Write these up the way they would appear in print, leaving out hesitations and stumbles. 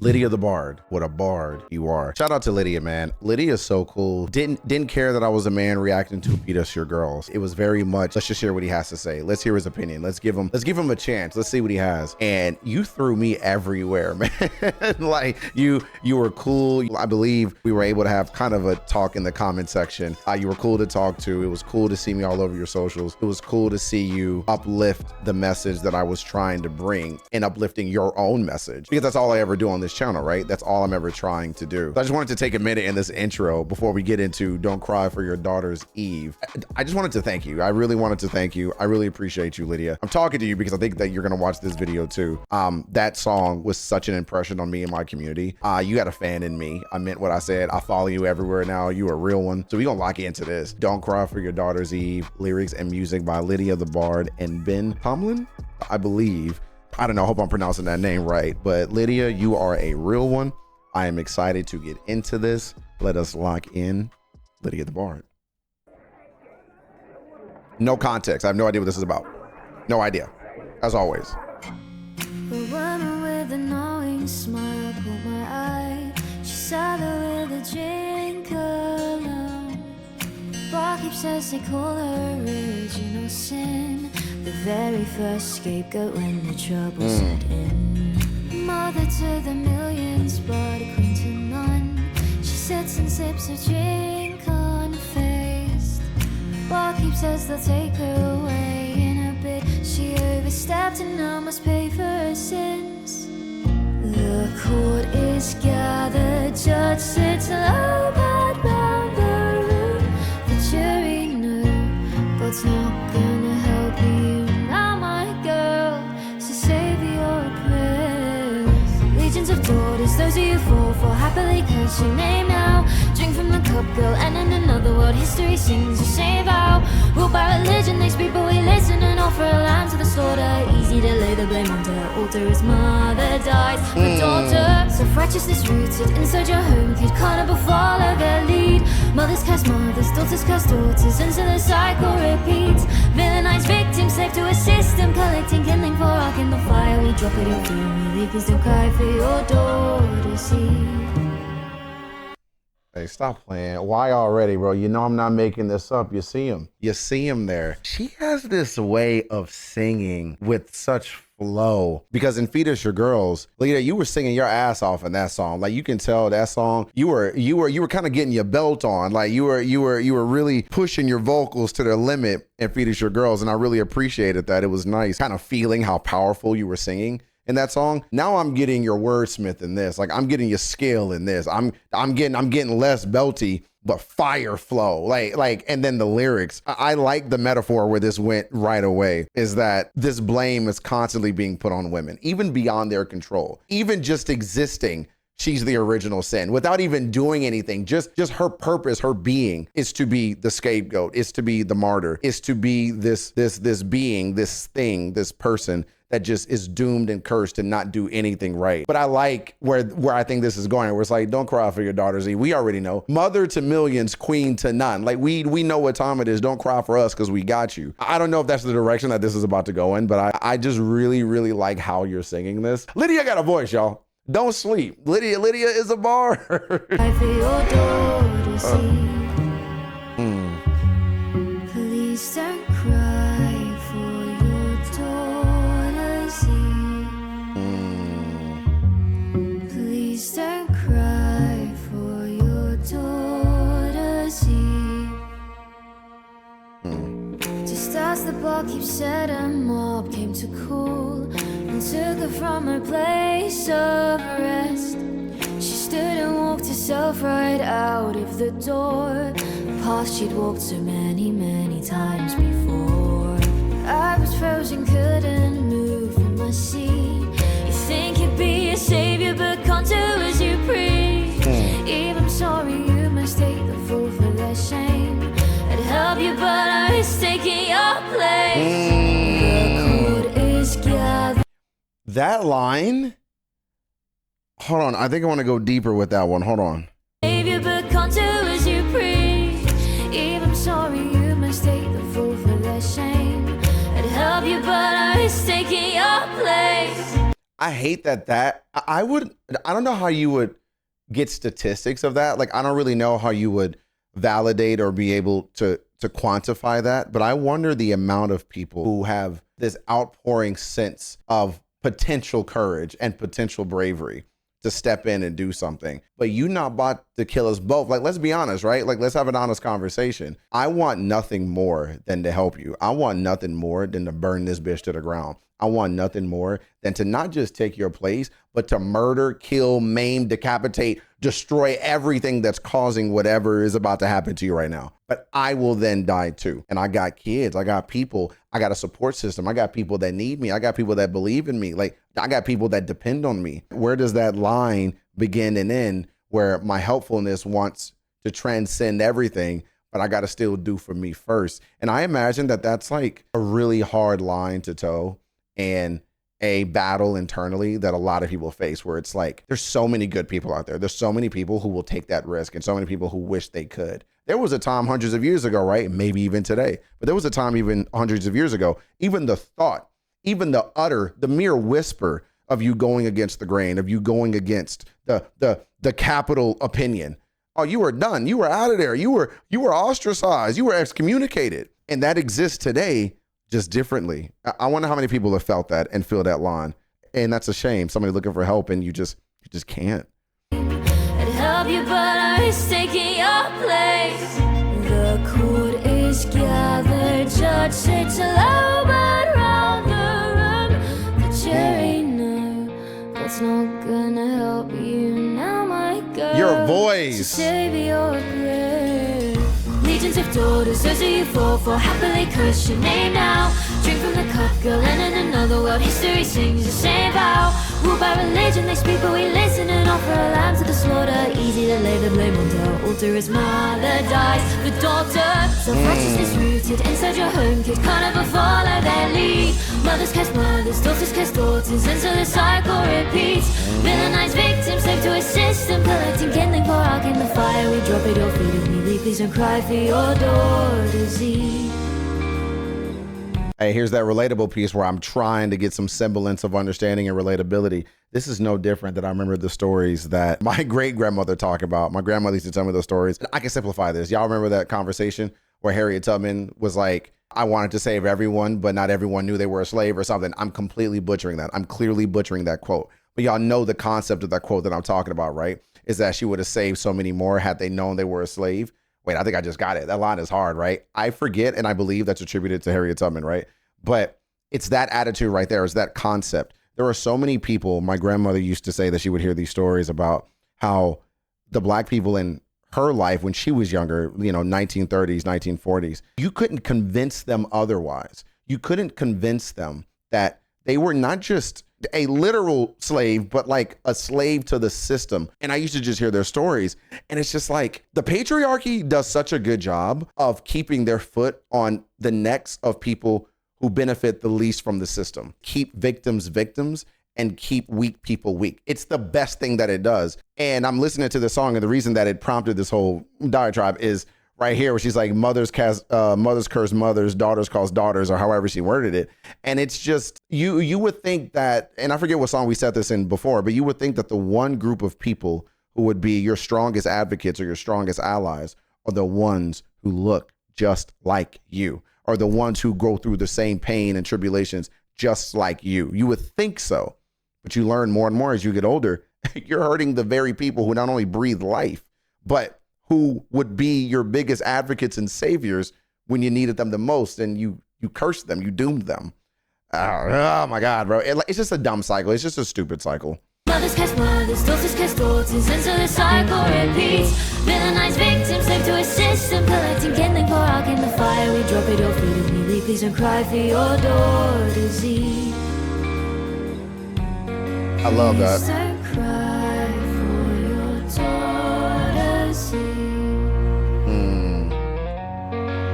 Lydia the Bard, what a bard you are. Shout out to Lydia, man. Lydia is so cool. Didn't care that I was a man reacting to Beat Us Your Girls. It was very much, let's just hear what he has to say. Let's hear his opinion. Let's give him a chance. Let's see what he has. And you threw me everywhere, man. Like you were cool. I believe we were able to have kind of a talk in the comment section. You were cool to talk to. It was cool to see me all over your socials. It was cool to see you uplift the message that I was trying to bring and uplifting your own message, because that's all I ever do on this channel, right? That's all I'm ever trying to do. So I just wanted to take a minute in this intro before we get into Don't Cry for Your Daughter's Eve. I just wanted to thank you. I really wanted to thank you. I really appreciate you, Lydia. I'm talking to you because I think that you're gonna watch this video too. That song was such an impression on me and my community. You got a fan in me. I meant what I said. I follow you everywhere now. You a real one. So we gonna lock into this. Don't Cry for Your Daughter's Eve. Lyrics and music by Lydia the Bard and Ben Tomlin, I believe. I don't know, I hope I'm pronouncing that name right, but Lydia, you are a real one. I am excited to get into this. Let us lock in Lydia the Bard. No context. I have no idea what this is about. No idea, as always. The woman with the knowing smile caught my eye. She sat there with a drink alone. Barkeep says they call her original sin, the very first scapegoat when the trouble set in. Mother to the millions, but a queen to none. She sits and sips her drink unfazed. Barkeep says they'll take her away in a bit. She overstepped and now must pay for her sins. The court is gathered, judge sits low but round the room. The jury knew God's not gonna help you now, my girl, so save your prayers. Legions of daughters, those of you fall for happily curse your name now. Drink from the cup, girl, and in another world history sings your same vow. Ruled by religion, they speak but we listen and offer a lamb to the slaughter. Easy to lay the blame onto her altar. His mother dies, her daughter. Self-righteousness rooted inside your home, kid carnival follow their lead. Mothers curse mothers, daughters curse daughters, and so the cycle repeats. Villainized victims, slave to a system, collecting kindling for our kindle fire. We drop it your feet and we leave, please don't cry for your daughter's Eve. Hey, stop playing. Why already, bro? You know I'm not making this up. You see him. You see him there. She has this way of singing with such flow, because in Feed Us Your Girls, Lydia, you were singing your ass off in that song. Like, you can tell that song, you were kind of getting your belt on. Like you were really pushing your vocals to their limit in Feed Us Your Girls, and I really appreciated that. It was nice kind of feeling how powerful you were singing in that song. Now I'm getting your wordsmith in this. Like, I'm getting your skill in this. I'm getting less belty, but fire flow. Like, and then the lyrics. I like the metaphor where this went right away, is that this blame is constantly being put on women, even beyond their control. Even just existing, she's the original sin without even doing anything. Just her purpose, her being, is to be the scapegoat, is to be the martyr, is to be this being, this thing, this person that just is doomed and cursed to not do anything right. But I like where I think this is going, where it's like, don't cry for your daughter's Eve. We already know. Mother to millions, queen to none. Like, we know what time it is. Don't cry for us because we got you. I don't know if that's the direction that this is about to go in, but I just really, really like how you're singing this. Lydia got a voice, y'all. Don't sleep. Lydia is a bard. Cry for your daughter's Eve. Please don't cry for your daughter's Eve. Please don't cry for your daughter's Eve. Just as the barkeep said, a mob came to call and took her from her place of rest. She stood and walked herself right out of the door, the path she'd walked so many, many times before. I was frozen, couldn't move from my seat. You think you'd be a savior, but can't do as you preach. Eve, I'm sorry, you must take the fall for their shame. I'd help you, but I was taking your place. The court is gathered. That line, hold on, I think I want to go deeper with that one. Hold on. Savior, but can't do as you preach. Eve, I'm sorry, you must take the fall for their shame. I'd help you, but I was taking your place. I hate I would, I don't know how you would get statistics of that. Like, I don't really know how you would validate or be able to quantify that. But I wonder the amount of people who have this outpouring sense of potential courage and potential bravery to step in and do something. But you not about to kill us both. Like, let's be honest, right? Like, let's have an honest conversation. I want nothing more than to help you. I want nothing more than to burn this bitch to the ground. I want nothing more than to not just take your place, but to murder, kill, maim, decapitate, destroy everything that's causing whatever is about to happen to you right now. But I will then die too. And I got kids, I got people, I got a support system. I got people that need me. I got people that believe in me. Like, I got people that depend on me. Where does that line begin and end where my helpfulness wants to transcend everything, but I got to still do for me first? And I imagine that that's like a really hard line to toe, and a battle internally that a lot of people face, where it's like, there's so many good people out there. There's so many people who will take that risk, and so many people who wish they could. There was a time hundreds of years ago, right? Maybe even today, but there was a time even hundreds of years ago, even the thought, even the mere whisper of you going against the grain, of you going against the capital opinion. Oh, you were done. You were out of there. You were ostracized. You were excommunicated. And that exists today, just differently. I wonder how many people have felt that and feel that line. And that's a shame. Somebody looking for help and you just can't. I'd help you, but I risk taking your place. The court is gathered, judge sits low, but round the room, the cherry no, that's not gonna help you now, my girl. Your voice. Save your grave. Legions of daughters, those are you fall for. Happily curse your name now. Drink from the cup, girl, and in another world, history sings the same vow. Ruled by religion, they speak, but we listen and offer a lamb to the slaughter. Easy to lay the blame on the altar as mother dies. The daughter, self-righteousness rooted inside your home. Kids can't ever follow their lead. Mothers cast mothers, daughters cast daughters, and so the cycle repeats. Villainized victims, slave to a system, collecting kindling, pour out in the fire. We drop it your feet if we leave. Please don't cry for your daughter's Eve. Hey, here's that relatable piece where I'm trying to get some semblance of understanding and relatability. This is no different than I remember the stories that my great grandmother talked about. My grandmother used to tell me those stories. I can simplify this. Y'all remember that conversation where Harriet Tubman was like, I wanted to save everyone, but not everyone knew they were a slave or something. I'm completely butchering that. I'm clearly butchering that quote. But y'all know the concept of that quote that I'm talking about, right? Is that she would have saved so many more had they known they were a slave. Wait, I think I just got it. That line is hard, right? I forget, and I believe that's attributed to Harriet Tubman, right? But it's that attitude right there. It's that concept. There are so many people. My grandmother used to say that she would hear these stories about how the black people in her life when she was younger, 1930s, 1940s, you couldn't convince them otherwise. You couldn't convince them that they were not just a literal slave, but like a slave to the system. And I used to just hear their stories. And it's just like the patriarchy does such a good job of keeping their foot on the necks of people who benefit the least from the system. Keep victims victims and keep weak people weak. It's the best thing that it does. And I'm listening to the song, and the reason that it prompted this whole diatribe is right here, where she's like, mothers curse mothers, daughters cause daughters, or however she worded it. And it's just, you would think that, and I forget what song we said this in before, but you would think that the one group of people who would be your strongest advocates or your strongest allies are the ones who look just like you, or the ones who go through the same pain and tribulations just like you. You would think so, but you learn more and more as you get older, you're hurting the very people who not only breathe life, but who would be your biggest advocates and saviors when you needed them the most, and you cursed them, you doomed them. Oh my God, bro. It's just a dumb cycle. It's just a stupid cycle. Mothers cast mothers, daughters cast daughters, and so the cycle repeats. Villainized victims, slave to a system, collecting kindling, pour out in the fire. We drop it your feet if we leave. Please don't cry for your daughter's Eve. I love that. Please don't cry for your daughter's Eve.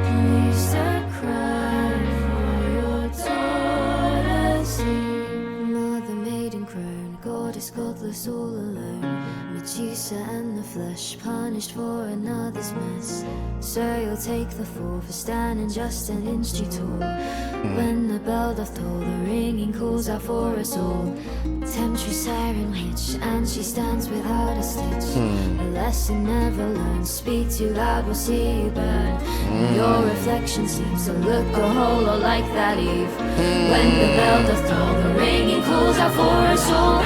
Please don't cry for your daughter's Eve. Mother maiden crown, goddess godless all alone. Producer and the flesh, punished for another's mess. Sir, you'll take the fall for standing just an inch too tall. When the bell doth toll, the ringing calls out for us all. Temptress siren witch, and she stands without a stitch. A lesson never learned, speak too loud, we'll see you burn. Your reflection seems to look a whole lot like that Eve. When the bell doth toll, the ringing calls out for us all.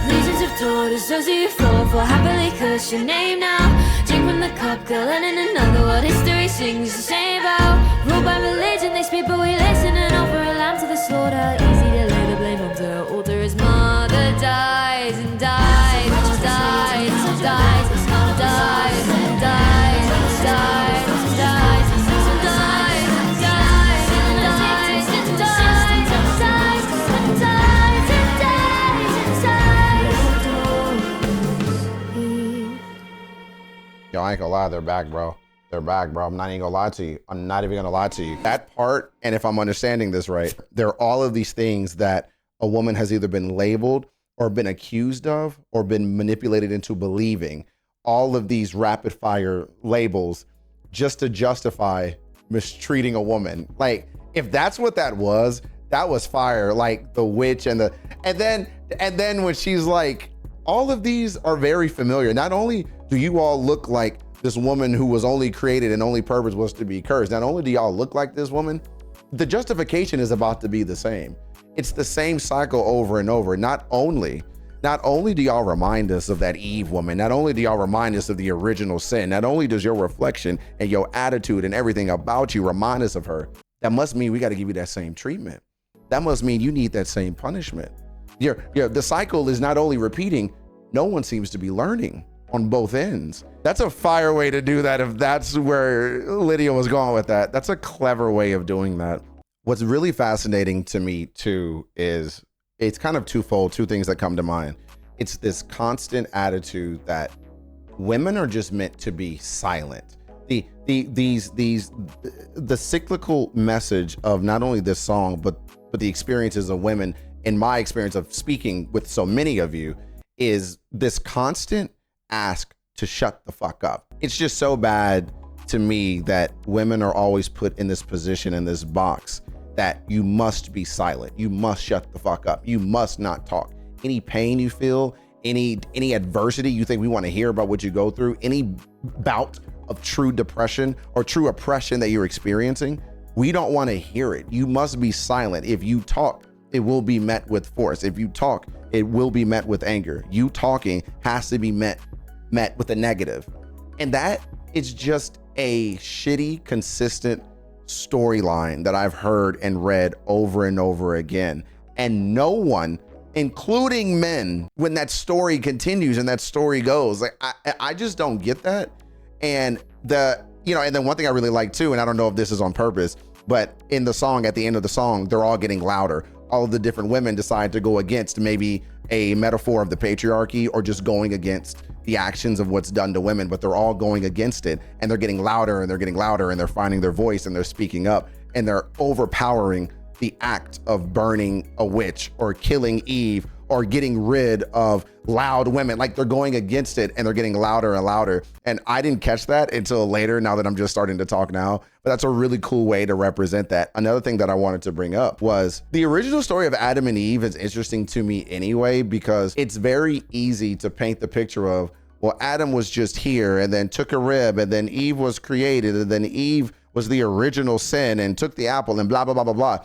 Legions of daughters, those you fall for, happily curse your name now. Drink from the cup, girl, and in another world, history sings the same vow. Ruled by religion, they speak, but we listen and offer a lamb to the slaughter. Easy to lay the blame onto her altar. His mother dies and dies and dies and dies and dies and dies and dies and dies and dies and dies and dies and dies and dies and dies and dies and dies. Yo, I ain't gonna lie, they're back, bro. They're back, bro. I'm not even gonna lie to you. I'm not even gonna lie to you. That part, and if I'm understanding this right, there are all of these things that a woman has either been labeled or been accused of or been manipulated into believing. All of these rapid fire labels just to justify mistreating a woman. Like, if that's what that was fire. Like the witch and then when she's like, all of these are very familiar. Not only do you all look like this woman who was only created and only purpose was to be cursed, not only do y'all look like this woman, the justification is about to be the same. It's the same cycle over and over. Not only do y'all remind us of that Eve woman, not only do y'all remind us of the original sin, not only does your reflection and your attitude and everything about you remind us of her, that must mean we got to give you that same treatment. That must mean you need that same punishment. The cycle is not only repeating, no one seems to be learning on both ends. That's a fire way to do that. If that's where Lydia was going with that, that's a clever way of doing that. What's really fascinating to me too is it's kind of twofold, two things that come to mind. It's this constant attitude that women are just meant to be silent. The cyclical message of not only this song, but the experiences of women, in my experience of speaking with so many of you, is this constant ask to shut the fuck up. It's just so bad to me that women are always put in this position, in this box, that you must be silent. You must shut the fuck up. You must not talk. Any pain you feel, any adversity you think we want to hear about what you go through, any bout of true depression or true oppression that you're experiencing, we don't want to hear it. You must be silent. If you talk, it will be met with force. If you talk, it will be met with anger. You talking has to be met with a negative. And that is just a shitty, consistent storyline that I've heard and read over and over again. And no one, including men, when that story continues and that story goes, like, I just don't get that. And and then one thing I really like too, and I don't know if this is on purpose, but in the song, at the end of the song, they're all getting louder. All of the different women decide to go against maybe a metaphor of the patriarchy or just going against the actions of what's done to women, but they're all going against it, and they're getting louder and they're getting louder, and they're finding their voice and they're speaking up, and they're overpowering the act of burning a witch or killing Eve or getting rid of loud women. Like, they're going against it and they're getting louder and louder. And I didn't catch that until later, now that I'm just starting to talk now, but that's a really cool way to represent that. Another thing that I wanted to bring up was the original story of Adam and Eve is interesting to me anyway, because it's very easy to paint the picture of, well, Adam was just here and then took a rib, and then Eve was created, and then Eve was the original sin and took the apple and blah, blah, blah, blah, blah.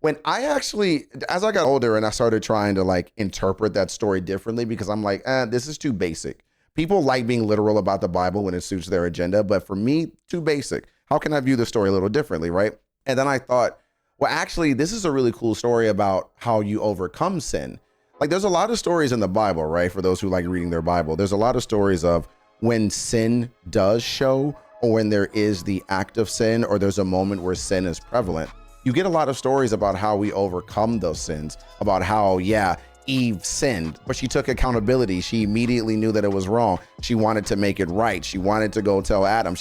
When I actually, as I got older and I started trying to like interpret that story differently, because I'm like, this is too basic. People like being literal about the Bible when it suits their agenda, but for me, too basic. How can I view the story a little differently, right? And then I thought, well, actually, this is a really cool story about how you overcome sin. Like, there's a lot of stories in the Bible, right? For those who like reading their Bible, there's a lot of stories of when sin does show, or when there is the act of sin, or there's a moment where sin is prevalent. You get a lot of stories about how we overcome those sins, about how, yeah, Eve sinned, but she took accountability. She immediately knew that it was wrong. She wanted to make it right. She wanted to go tell Adam.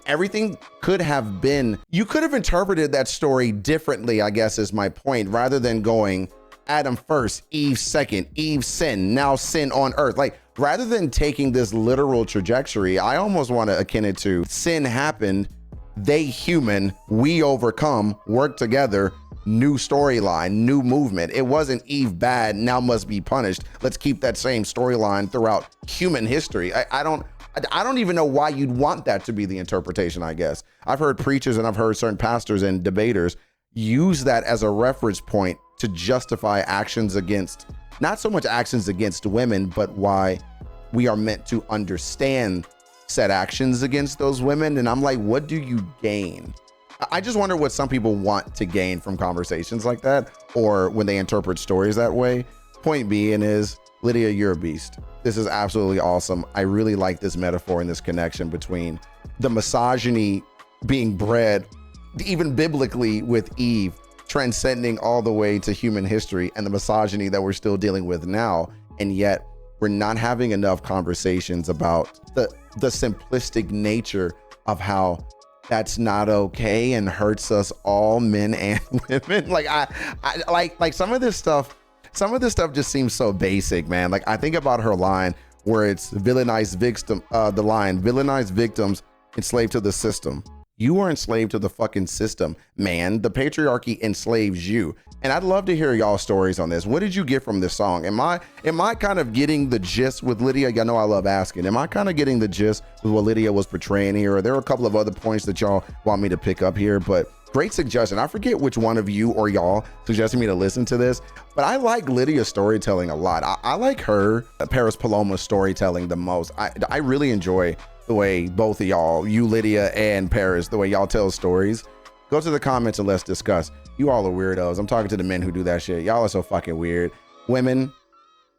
Everything could have been, you could have interpreted that story differently, I guess is my point, rather than going, Adam first, Eve second, Eve sin, now sin on earth. Like, rather than taking this literal trajectory, I almost want to akin it to sin happened, they human, we overcome, work together, new storyline, new movement. It wasn't Eve bad, now must be punished. Let's keep that same storyline throughout human history. I don't even know why you'd want that to be the interpretation, I guess. I've heard preachers and I've heard certain pastors and debaters use that as a reference point to justify actions against, not so much actions against women, but why we are meant to understand said actions against those women. And I'm like, what do you gain? I just wonder what some people want to gain from conversations like that, or when they interpret stories that way. Point being is, Lydia, you're a beast. This is absolutely awesome. I really like this metaphor and this connection between the misogyny being bred, even biblically, with Eve, transcending all the way to human history, and the misogyny that we're still dealing with now. And yet we're not having enough conversations about the simplistic nature of how that's not okay and hurts us all, men and women. Like I like some of this stuff just seems so basic, man. Like, I think about her line where it's villainized victims enslaved to the system. You are enslaved to the fucking system, man. The patriarchy enslaves you. And I'd love to hear y'all stories on this. What did you get from this song? Am I kind of getting the gist with Lydia? Y'all know I love asking. Am I kind of getting the gist with what Lydia was portraying here? Or there are a couple of other points that y'all want me to pick up here, but great suggestion. I forget which one of you or y'all suggested me to listen to this, but I like Lydia's storytelling a lot. I like her Paris Paloma's storytelling the most. I really enjoy the way both of y'all, you Lydia and Paris, the way y'all tell stories. Go to the comments and let's discuss. You all are weirdos. I'm talking to the men who do that shit. Y'all are so fucking weird. Women,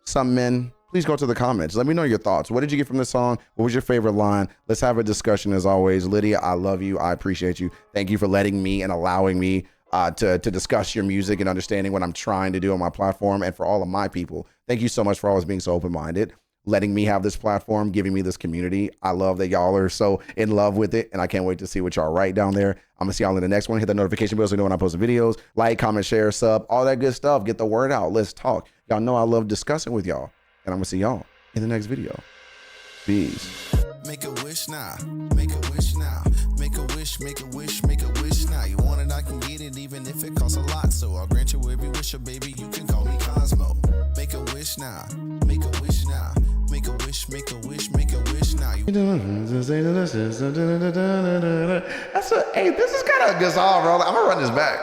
some men, please go to the comments. Let me know your thoughts. What did you get from this song? What was your favorite line? Let's have a discussion as always. Lydia, I love you. I appreciate you. Thank you for letting me and allowing me to discuss your music and understanding what I'm trying to do on my platform. And for all of my people, thank you so much for always being so open-minded, letting me have this platform, giving me this community. I love that y'all are so in love with it, and I can't wait to see what y'all write down there. I'm gonna see y'all in the next one. Hit that notification bell so you know when I post videos. Like, comment, share, sub, all that good stuff. Get the word out. Let's talk. Y'all know I love discussing with y'all, and I'm gonna see y'all in the next video. Peace. Make a wish now. Make a wish now. Make a wish, make a wish, make a wish now. You want it, I can get it, even if it costs a lot. So I'll grant you every wish, baby. You can call me Cosmo. Make a wish now. Make a wish now. Make a wish, make a wish, make a wish now. Hey, this is kind of a good song, bro. I'm gonna run this back.